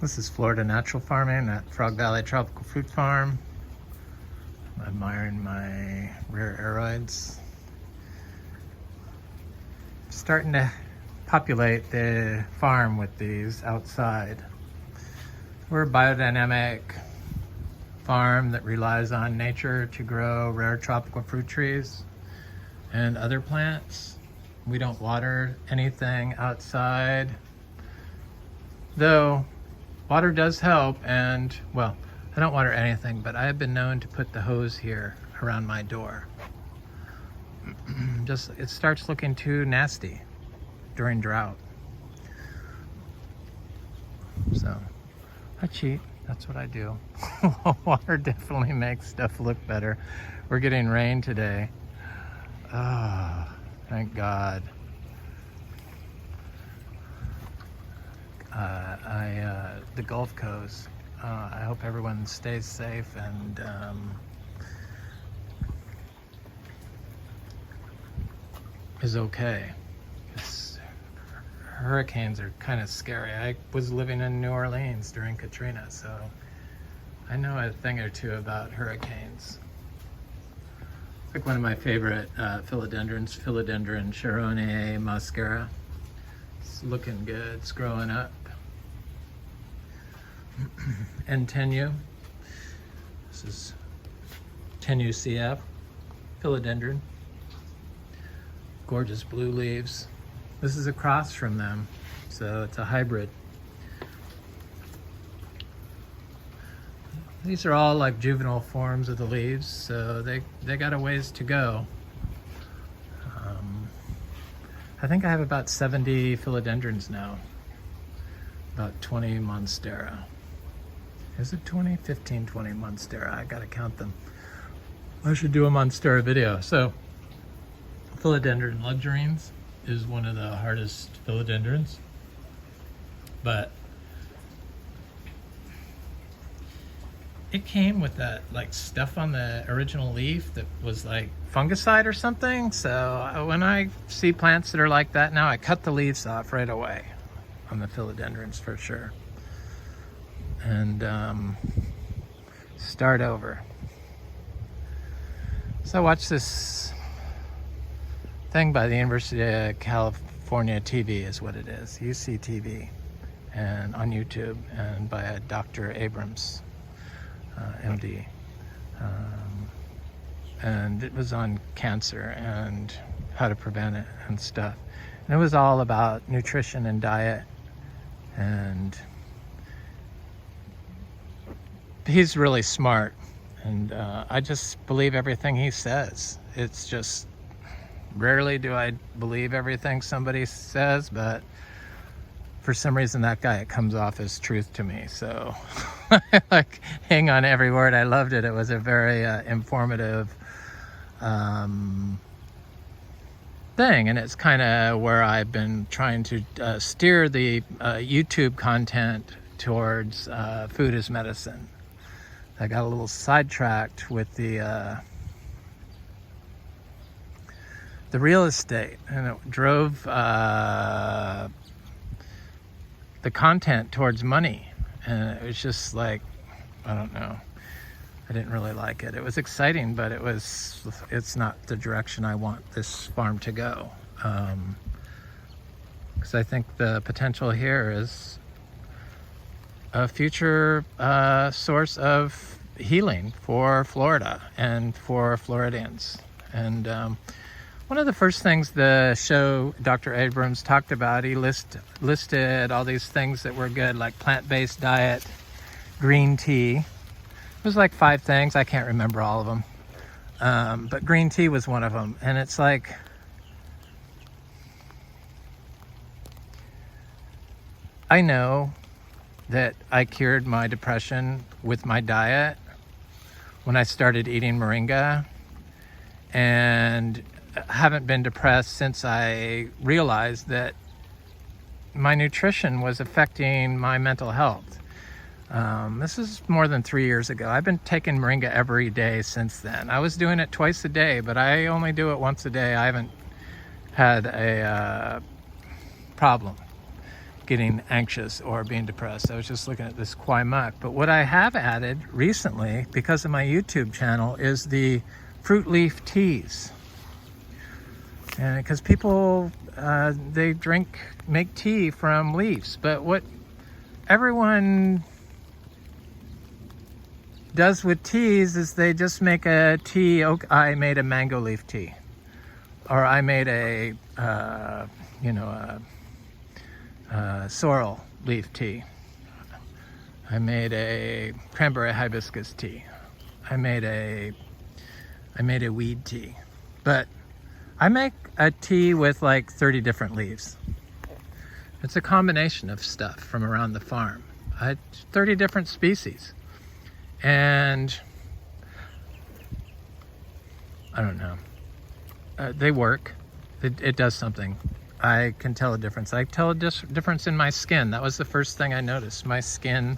This is Florida Natural Farming at Frog Valley Tropical Fruit Farm. I'm admiring my rare aroids. Starting to populate the farm with these outside. We're a biodynamic farm that relies on nature to grow rare tropical fruit trees and other plants. We don't water anything outside, though water does help. And well, I don't water anything, but I have been known to put the hose here around my door. Just, it starts looking too nasty during drought. So I cheat, that's what I do. Water definitely makes stuff look better. We're getting rain today. Oh, thank God. The Gulf Coast. I hope everyone stays safe and is okay. Hurricanes are kind of scary. I was living in New Orleans during Katrina, so I know a thing or two about hurricanes. It's like one of my favorite philodendrons, Philodendron Sharonii mascara. It's looking good, it's growing up. And Tenu. This is Tenu CF, Philodendron. Gorgeous blue leaves. This is a cross from them, so it's a hybrid. These are all like juvenile forms of the leaves, so they got a ways to go. I think I have about 70 philodendrons now, about 20 monstera. Is it 20? 15, 20 monstera. I gotta count them. I should do a monstera video. So, philodendron luxurians is one of the hardest philodendrons, but it came with that like stuff on the original leaf that was like fungicide or something. So when I see plants that are like that now, I cut the leaves off right away on the philodendrons for sure, and start over. So I watched this thing by the University of California TV is what it is, UC TV, and on YouTube, and by a Dr. Abrams, MD, and it was on cancer and how to prevent it and stuff. And it was all about nutrition and diet, and he's really smart, and I just believe everything he says. It's just rarely do I believe everything somebody says, but for some reason that guy, it comes off as truth to me. So like hang on every word. I loved it. It was a very informative thing, and it's kind of where I've been trying to steer the YouTube content towards food as medicine. I got a little sidetracked with the real estate, and it drove the content towards money, and it was just like, I don't know, I didn't really like it. It was exciting, but it's not the direction I want this farm to go, because I think the potential here is a future source of healing for Florida and for Floridians. And one of the first things the show Dr. Abrams talked about, he listed all these things that were good, like plant-based diet, green tea. It was like 5 things. I can't remember all of them. But green tea was one of them. And it's like, I know that I cured my depression with my diet when I started eating moringa, and haven't been depressed since I realized that my nutrition was affecting my mental health. This is more than 3 years ago. I've been taking moringa every day since then. I was doing it twice a day, but I only do it once a day. I haven't had a problem. getting anxious or being depressed. I was just looking at this kwai muck. But what I have added recently, because of my YouTube channel, is the fruit leaf teas. And because people, they make tea from leaves. But what everyone does with teas is they just make a tea. I made a mango leaf tea. Or I made a, sorrel leaf tea. I made a cranberry hibiscus tea. I made a weed tea. But I make a tea with like 30 different leaves. It's a combination of stuff from around the farm. 30 different species. And I don't know. They work. It does something. I can tell a difference. I tell a difference in my skin. That was the first thing I noticed. My skin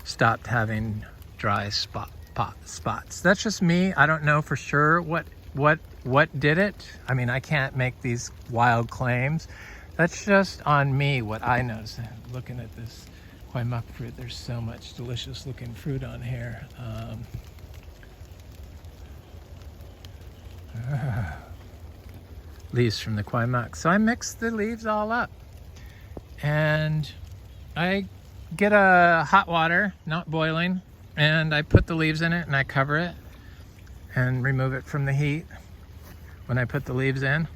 stopped having dry spots. That's just me. I don't know for sure what did it. I mean, I can't make these wild claims. That's just on me, what I noticed. Looking at this kwai muck fruit, there's so much delicious looking fruit on here. Leaves from the kwai muck. So I mix the leaves all up, and I get a hot water, not boiling, and I put the leaves in it and I cover it and remove it from the heat when I put the leaves in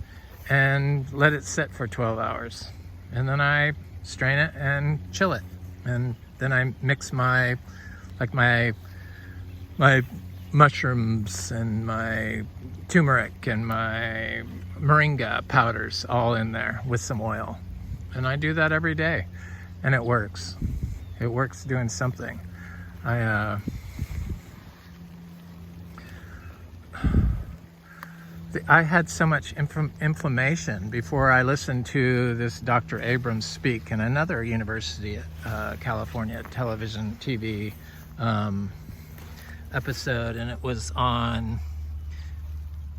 and let it sit for 12 hours. And then I strain it and chill it. And then I mix my mushrooms and my turmeric and my moringa powders all in there with some oil. And I do that every day, and it works. It works doing something. I had so much inflammation before I listened to this Dr. Abrams speak in another university, California television TV episode, and it was on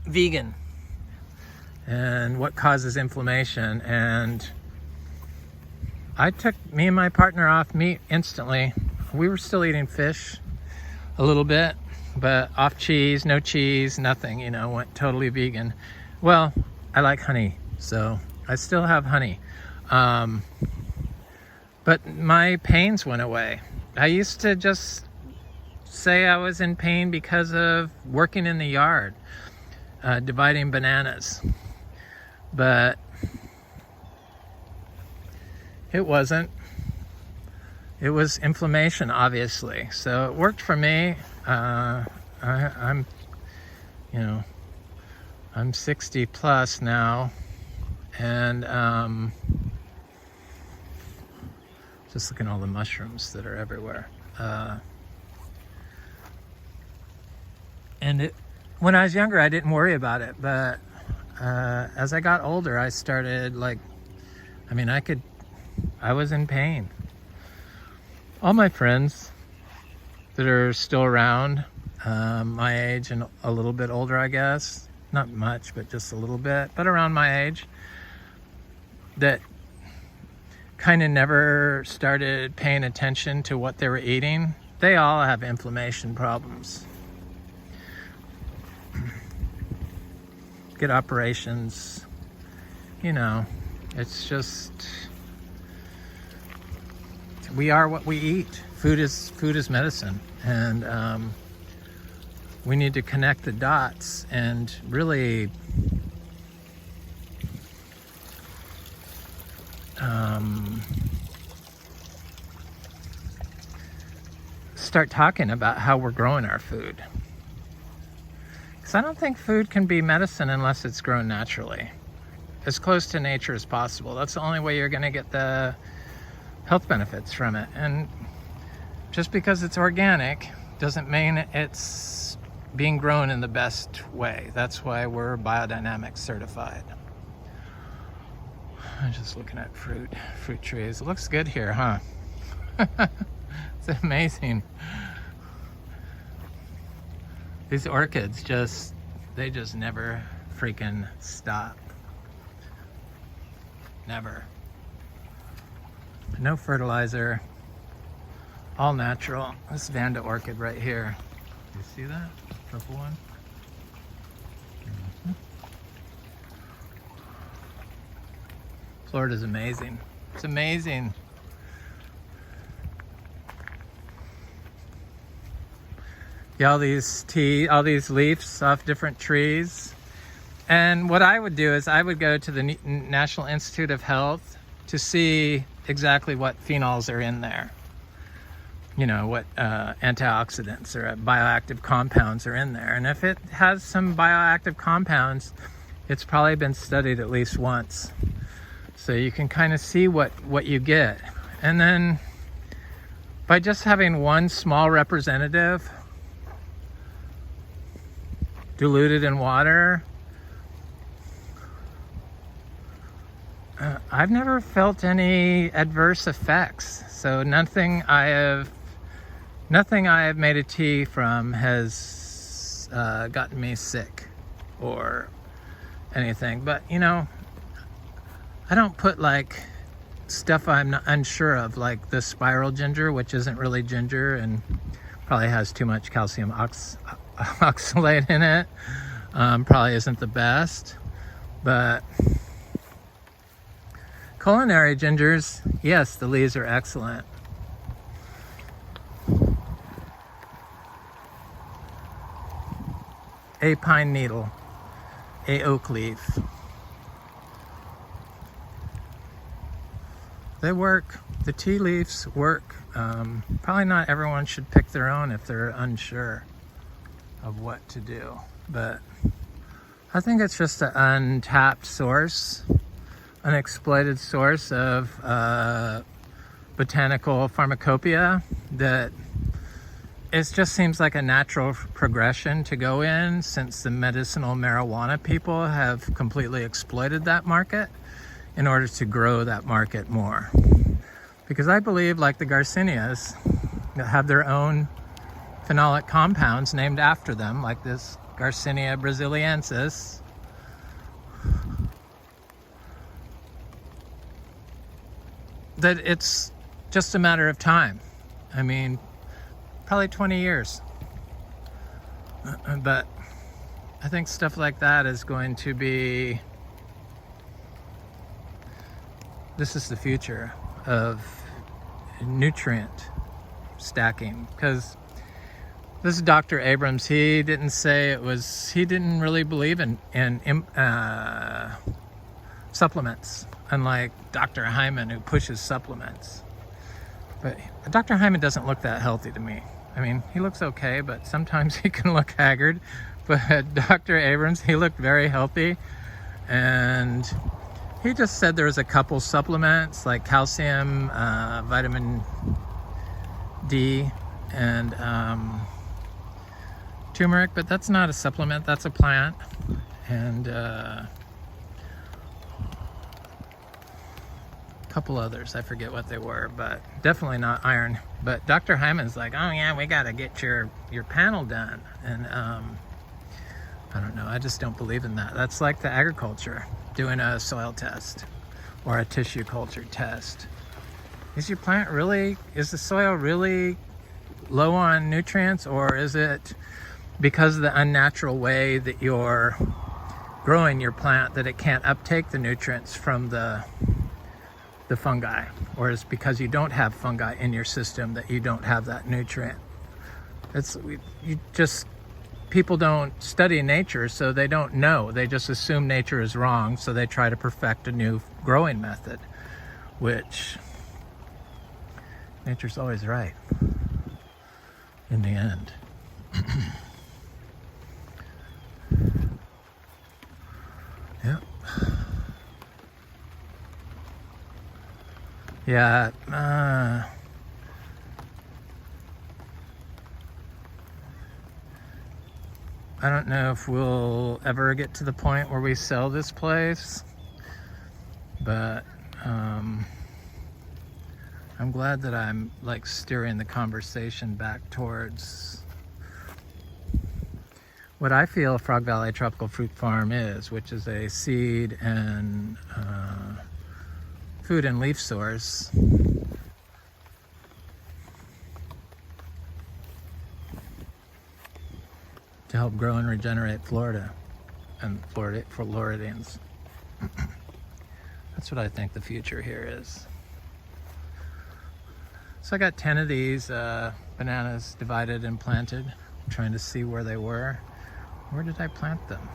vegan and what causes inflammation. And I took me and my partner off meat instantly. We were still eating fish a little bit, but off cheese, no cheese, nothing, went totally vegan. Well, I like honey, so I still have honey. But my pains went away. I used to just say I was in pain because of working in the yard, dividing bananas. But it wasn't. It was inflammation, obviously. So it worked for me. I'm 60 plus now, and just look at all the mushrooms that are everywhere. And when I was younger, I didn't worry about it, but as I got older, I started I was in pain. All my friends that are still around, my age and a little bit older, I guess, not much, but just a little bit, but around my age, that kind of never started paying attention to what they were eating, they all have inflammation problems. Get operations, it's just, we are what we eat. Food is medicine, and we need to connect the dots and really start talking about how we're growing our food. Because I don't think food can be medicine unless it's grown naturally, as close to nature as possible. That's the only way you're going to get the health benefits from it. And just because it's organic doesn't mean it's being grown in the best way. That's why we're Biodynamic certified. I'm just looking at fruit trees. It looks good here, huh? It's amazing. These orchids they just never freaking stop. Never. No fertilizer, all natural. This Vanda orchid right here. You see that purple one? Florida's amazing. It's amazing. Yeah, all these leaves off different trees. And what I would do is I would go to the National Institute of Health to see exactly what phenols are in there. You know, what antioxidants or bioactive compounds are in there. And if it has some bioactive compounds, it's probably been studied at least once. So you can kind of see what you get. And then by just having one small representative diluted in water, I've never felt any adverse effects. So nothing I have made a tea from has gotten me sick or anything. But you know, I don't put like stuff I'm not unsure of, like the spiral ginger, which isn't really ginger and probably has too much calcium oxalate in it. Probably isn't the best. But culinary gingers, yes, the leaves are excellent. A pine needle, a oak leaf. They work. The tea leaves work. Probably not everyone should pick their own if they're unsure of what to do. But I think it's just an untapped source, unexploited source of botanical pharmacopoeia that it just seems like a natural progression to go in, since the medicinal marijuana people have completely exploited that market in order to grow that market more. Because I believe, like the Garcinias, that have their own phenolic compounds named after them, like this Garcinia brasiliensis, that it's just a matter of time. I mean, probably 20 years. But I think stuff like that is going to be, this is the future of nutrient stacking. Because this is Dr. Abrams. He didn't say it was, he didn't really believe in supplements, unlike Dr. Hyman, who pushes supplements. But Dr. Hyman doesn't look that healthy to me. I mean, he looks okay, but sometimes he can look haggard. But Dr. Abrams, he looked very healthy. And he just said there was a couple supplements like calcium, vitamin D, and turmeric, but that's not a supplement, that's a plant. And a couple others, I forget what they were, but definitely not iron. But Dr. Hyman's like, oh yeah, we got to get your panel done. And I don't know, I just don't believe in that. That's like the agriculture, doing a soil test or a tissue culture test. Is your plant really, is the soil really low on nutrients, or is it because of the unnatural way that you're growing your plant that it can't uptake the nutrients from the fungi? Or is it because you don't have fungi in your system that you don't have that nutrient? People don't study nature, so they don't know. They just assume nature is wrong, so they try to perfect a new growing method, which nature's always right in the end. Yep. Yeah. I don't know if we'll ever get to the point where we sell this place, but I'm glad that I'm like steering the conversation back towards what I feel Frog Valley Tropical Fruit Farm is, which is a seed and food and leaf source to help grow and regenerate Florida and Floridians. That's what I think the future here is. So I got 10 of these bananas divided and planted. I'm trying to see where they were. Where did I plant them?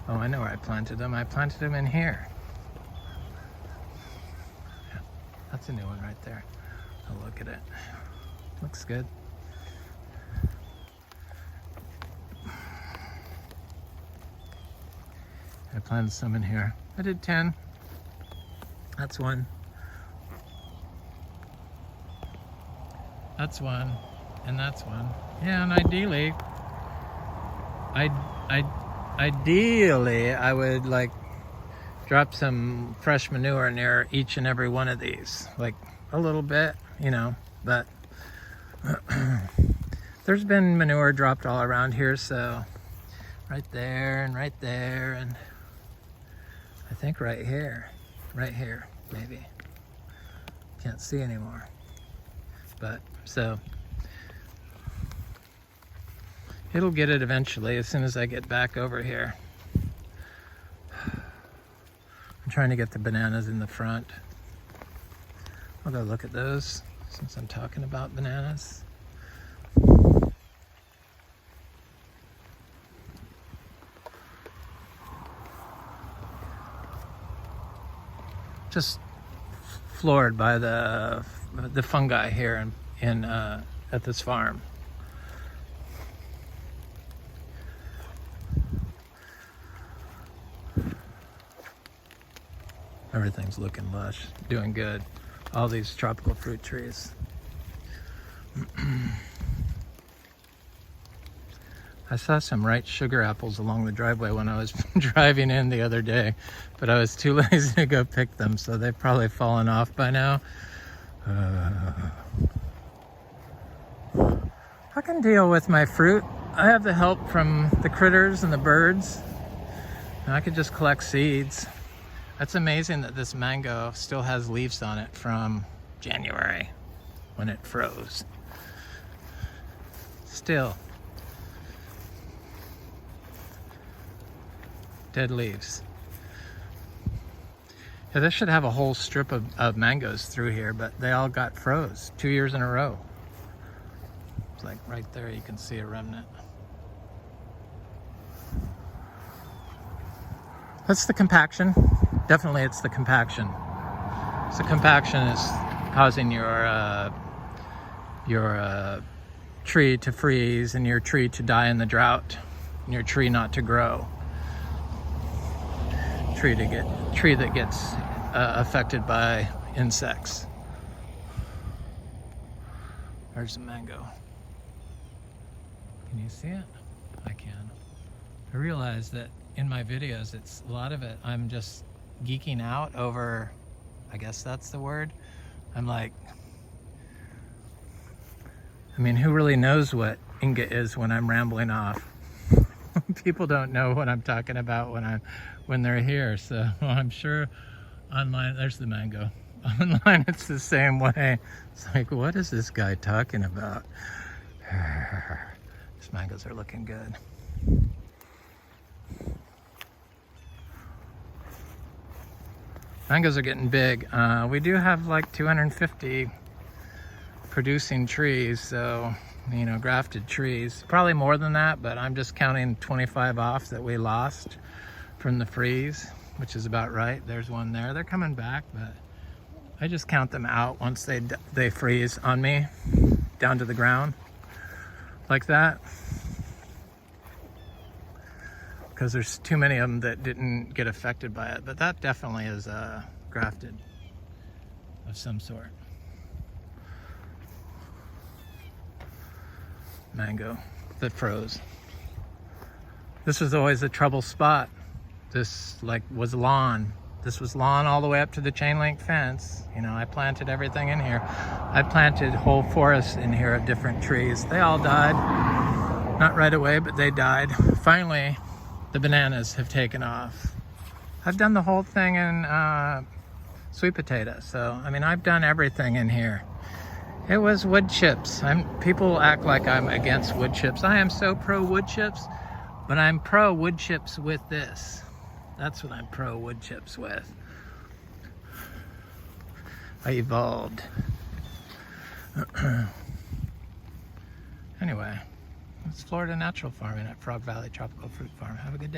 Oh, I know where I planted them. I planted them in here. Yeah, that's a new one right there. I'll look at it. Looks good. I planted some in here. I did 10. That's one. That's one. And that's one. Yeah, and ideally, I would like drop some fresh manure near each and every one of these, like a little bit, you know, but there's been manure dropped all around here, so right there and I think right here, maybe. Can't see anymore, but so it'll get it eventually as soon as I get back over here. I'm trying to get the bananas in the front. I'll go look at those since I'm talking about bananas. Just floored by the fungi here in at this farm. Everything's looking lush, doing good. All these tropical fruit trees. I saw some ripe sugar apples along the driveway when I was driving in the other day, but I was too lazy to go pick them, so they've probably fallen off by now. I can deal with my fruit. I have the help from the critters and the birds, and I could just collect seeds. That's amazing that this mango still has leaves on it from January when it froze. Still. Dead leaves. Yeah, this should have a whole strip of mangoes through here, but they all got froze 2 years in a row. It's like right there you can see a remnant. That's the compaction. Definitely it's the compaction. So compaction is causing your tree to freeze and your tree to die in the drought and your tree not to grow. Tree that gets affected by insects. There's a mango. Can you see it? I can. I realize that in my videos, it's a lot of it I'm just geeking out over, I guess that's the word. I'm like, I mean, who really knows what Inga is when I'm rambling off? People don't know what I'm talking about when they're here, so I'm sure online, there's the mango. Online it's the same way. It's like, what is this guy talking about? These mangoes are looking good. Mangoes are getting big. We do have like 250 producing trees, so, you know, grafted trees. Probably more than that, but I'm just counting 25 off that we lost from the freeze, which is about right. There's one there. They're coming back, but I just count them out once they freeze on me down to the ground like that, because there's too many of them that didn't get affected by it. But that definitely is grafted of some sort. Mango that froze. This was always a trouble spot. This was lawn. This was lawn all the way up to the chain link fence. You know, I planted everything in here. I planted whole forests in here of different trees. They all died. Not right away, but they died. Finally, the bananas have taken off. I've done the whole thing in sweet potato. So, I mean, I've done everything in here. It was wood chips. People act like I'm against wood chips. I am so pro wood chips, but I'm pro wood chips with this. That's what I'm pro wood chips with. I evolved. Anyway, it's Florida Natural Farming at Frog Valley Tropical Fruit Farm. Have a good day.